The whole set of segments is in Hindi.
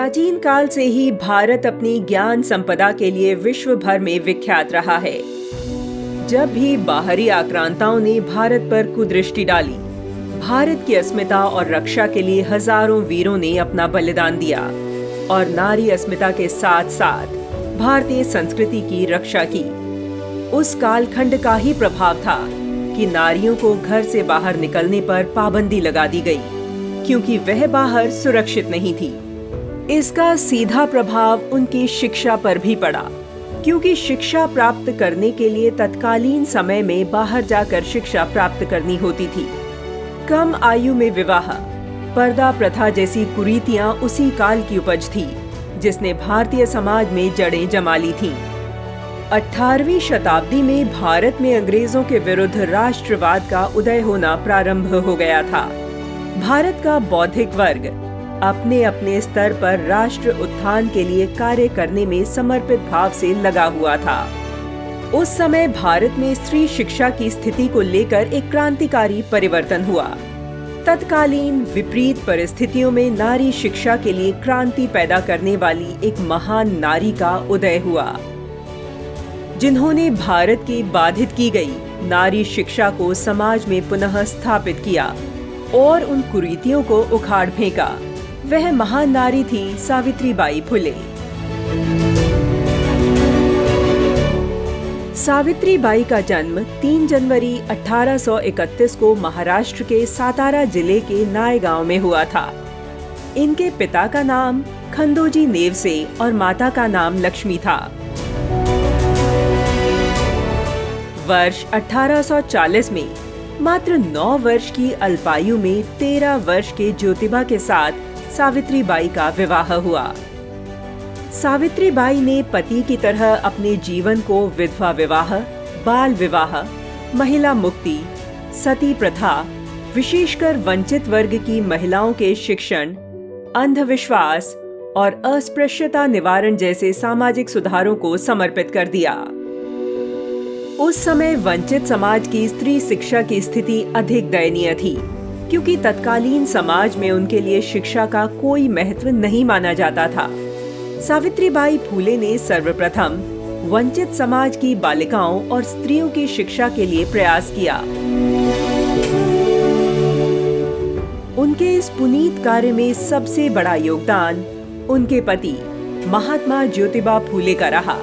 प्राचीन काल से ही भारत अपनी ज्ञान संपदा के लिए विश्व भर में विख्यात रहा है। जब भी बाहरी आक्रांताओं ने भारत पर कुदृष्टि डाली, भारत की अस्मिता और रक्षा के लिए हजारों वीरों ने अपना बलिदान दिया और नारी अस्मिता के साथ साथ भारतीय संस्कृति की रक्षा की। उस कालखंड का ही प्रभाव था कि नारियों को घर से बाहर निकलने पर पाबंदी लगा दी गई, क्योंकि वह बाहर सुरक्षित नहीं थी। इसका सीधा प्रभाव उनकी शिक्षा पर भी पड़ा, क्योंकि शिक्षा प्राप्त करने के लिए तत्कालीन समय में बाहर जाकर शिक्षा प्राप्त करनी होती थी। कम आयु में विवाह, पर्दा प्रथा जैसी कुरीतियां उसी काल की उपज थी, जिसने भारतीय समाज में जड़ें जमा ली थीं। 18वीं शताब्दी में भारत में अंग्रेजों के विरुद्ध राष्ट्रवाद का उदय होना प्रारंभ हो गया था। भारत का बौद्धिक वर्ग अपने अपने स्तर पर राष्ट्र उत्थान के लिए कार्य करने में समर्पित भाव से लगा हुआ था। उस समय भारत में स्त्री शिक्षा की स्थिति को लेकर एक क्रांतिकारी परिवर्तन हुआ। तत्कालीन विपरीत परिस्थितियों में नारी शिक्षा के लिए क्रांति पैदा करने वाली एक महान नारी का उदय हुआ, जिन्होंने भारत की बाधित की गई नारी शिक्षा को समाज में पुनः स्थापित किया और उन कुरीतियों को उखाड़ फेंका। वह महान नारी थी सावित्रीबाई फुले। सावित्रीबाई का जन्म 3 जनवरी 1831 को महाराष्ट्र के सातारा जिले के नायगांव में हुआ था। इनके पिता का नाम खंडोजी नेवसे और माता का नाम लक्ष्मी था। वर्ष 1840 में मात्र 9 वर्ष की अल्पायु में 13 वर्ष के ज्योतिबा के साथ सावित्रीबाई का विवाह हुआ। सावित्रीबाई ने पति की तरह अपने जीवन को विधवा विवाह, बाल विवाह, महिला मुक्ति, सती प्रथा, विशेषकर वंचित वर्ग की महिलाओं के शिक्षण, अंधविश्वास और अस्पृश्यता निवारण जैसे सामाजिक सुधारों को समर्पित कर दिया। उस समय वंचित समाज की स्त्री शिक्षा की स्थिति अधिक दयनीय थी, क्योंकि तत्कालीन समाज में उनके लिए शिक्षा का कोई महत्व नहीं माना जाता था। सावित्रीबाई फुले ने सर्वप्रथम वंचित समाज की बालिकाओं और स्त्रियों की शिक्षा के लिए प्रयास किया। उनके इस पुनीत कार्य में सबसे बड़ा योगदान उनके पति महात्मा ज्योतिबा फुले का रहा।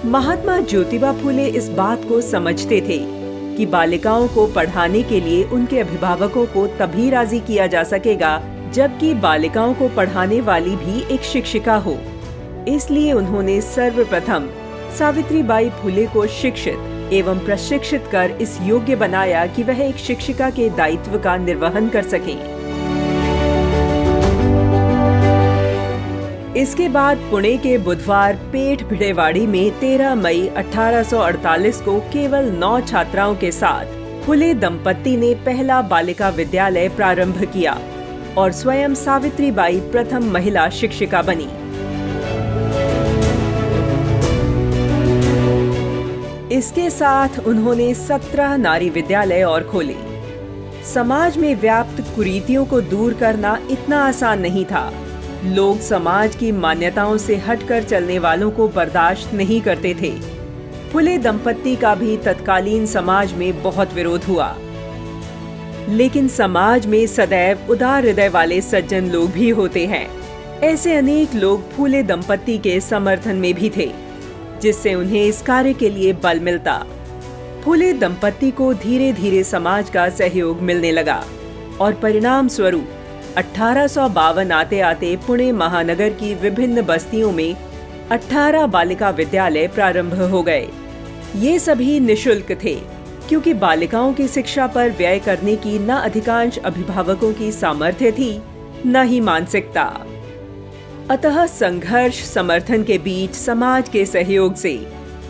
महात्मा ज्योतिबा फुले इस बात को समझते थे कि बालिकाओं को पढ़ाने के लिए उनके अभिभावकों को तभी राजी किया जा सकेगा जबकि बालिकाओं को पढ़ाने वाली भी एक शिक्षिका हो। इसलिए उन्होंने सर्वप्रथम सावित्रीबाई फुले को शिक्षित एवं प्रशिक्षित कर इस योग्य बनाया कि वह एक शिक्षिका के दायित्व का निर्वहन कर सकें। इसके बाद पुणे के बुधवार पेठ भिड़ेवाड़ी में 13 मई 1848 को केवल 9 छात्राओं के साथ फुले दंपत्ति ने पहला बालिका विद्यालय प्रारंभ किया और स्वयं सावित्रीबाई प्रथम महिला शिक्षिका बनी। इसके साथ उन्होंने 17 नारी विद्यालय और खोले। समाज में व्याप्त कुरीतियों को दूर करना इतना आसान नहीं था। लोग समाज की मान्यताओं से हटकर चलने वालों को बर्दाश्त नहीं करते थे। फुले दंपत्ति का भी तत्कालीन समाज में बहुत विरोध हुआ, लेकिन समाज में सदैव उदार हृदय वाले सज्जन लोग भी होते हैं। ऐसे अनेक लोग फुले दंपत्ति के समर्थन में भी थे, जिससे उन्हें इस कार्य के लिए बल मिलता। फुले दंपत्ति को धीरे धीरे समाज का सहयोग मिलने लगा और परिणाम स्वरूप 1852 आते आते पुणे महानगर की विभिन्न बस्तियों में 18 बालिका विद्यालय प्रारंभ हो गए। ये सभी निःशुल्क थे, क्योंकि बालिकाओं की शिक्षा पर व्यय करने की न अधिकांश अभिभावकों की सामर्थ्य थी, न ही मानसिकता। अतः संघर्ष समर्थन के बीच समाज के सहयोग से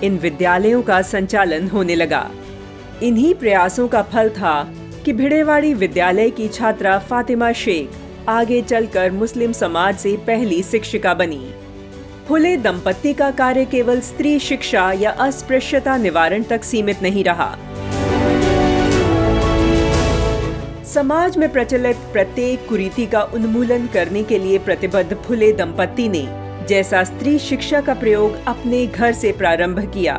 इन विद्यालयों का संचालन होने लगा। इन्हीं प्रयासों का फल था कि भिड़ेवाड़ी विद्यालय की छात्रा फातिमा शेख आगे चलकर मुस्लिम समाज से पहली शिक्षिका बनी। फुले दंपत्ति का कार्य केवल स्त्री शिक्षा या अस्पृश्यता निवारण तक सीमित नहीं रहा। समाज में प्रचलित प्रत्येक कुरीति का उन्मूलन करने के लिए प्रतिबद्ध फुले दंपत्ति ने जैसा स्त्री शिक्षा का प्रयोग अपने घर से प्रारंभ किया,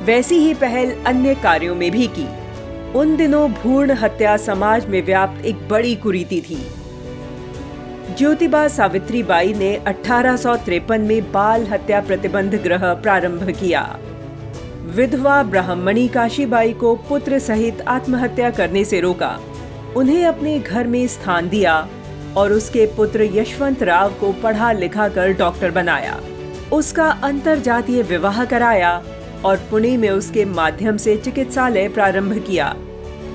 वैसी ही पहल अन्य कार्यों में भी की। उन दिनों भ्रूण हत्या समाज में व्याप्त एक बड़ी कुरीति थी। ज्योतिबा सावित्रीबाई ने 1853 में बाल हत्या प्रतिबंध गृह प्रारंभ किया। विधवा ब्राह्मणी काशीबाई को पुत्र सहित आत्महत्या करने से रोका, उन्हें अपने घर में स्थान दिया और उसके पुत्र यशवंत राव को पढ़ा लिखा कर डॉक्टर बनाया। उसका अंतरजातीय विवाह कराया और पुणे में उसके माध्यम से चिकित्सालय प्रारंभ किया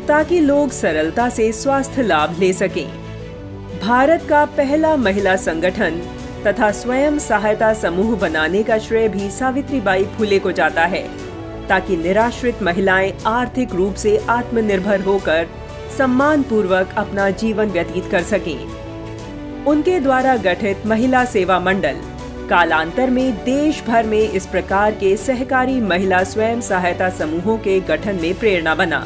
ताकि लोग सरलता से स्वास्थ्य लाभ ले सकें। भारत का पहला महिला संगठन तथा स्वयं सहायता समूह बनाने का श्रेय भी सावित्रीबाई फुले को जाता है ताकि निराश्रित महिलाएं आर्थिक रूप से आत्मनिर्भर होकर सम्मान पूर्वक अपना जीवन व्यतीत कर सकें। उनके द्वारा गठित महिला सेवा मंडल कालांतर में देश भर में इस प्रकार के सहकारी महिला स्वयं सहायता समूहों के गठन में प्रेरणा बना।